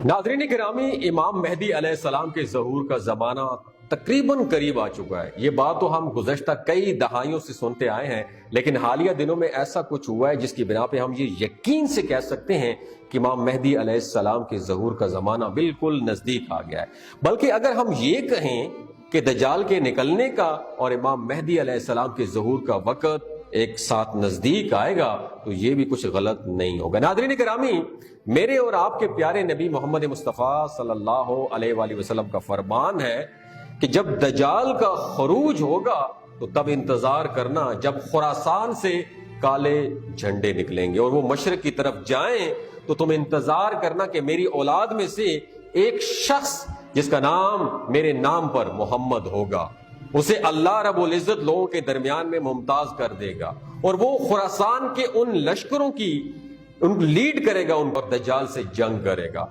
नाज़रीन गिरामी, इमाम मेहदी अलैहिस्सलाम के ज़हूर का ज़माना तकरीबन करीब आ चुका है। ये बात तो हम गुज़श्ता कई दहाइयों से सुनते आए हैं, लेकिन हालिया दिनों में ऐसा कुछ हुआ है जिसकी बिना पे हम ये यकीन से कह सकते हैं कि इमाम मेहदी अलैहिस्सलाम के ज़हूर का ज़माना बिल्कुल नज़दीक आ गया है। बल्कि अगर हम ये कहें कि दज्जाल के निकलने का और इमाम मेहदी अलैहिस्सलाम के ज़हूर का वक़्त एक साथ नजदीक आएगा तो ये भी कुछ गलत नहीं होगा। नाज़रीन किरामी, मेरे और आपके प्यारे नबी मोहम्मद मुस्तफ़ा सल्लल्लाहु अलैहि वसल्लम का फरमान है कि जब दज्जाल का खरूज होगा तो तब इंतजार करना जब खुरासान से काले झंडे निकलेंगे और वो मशरिक की तरफ जाएं, तो तुम इंतजार करना कि मेरी औलाद में से एक शख्स जिसका नाम मेरे नाम पर मोहम्मद होगा, उसे अल्लाह रब्बुल इज्जत लोगों के दरमियान में मुमताज कर देगा और वो खुरासान के उन लश्करों की लीड करेगा, उन पर दज्जाल से जंग करेगा।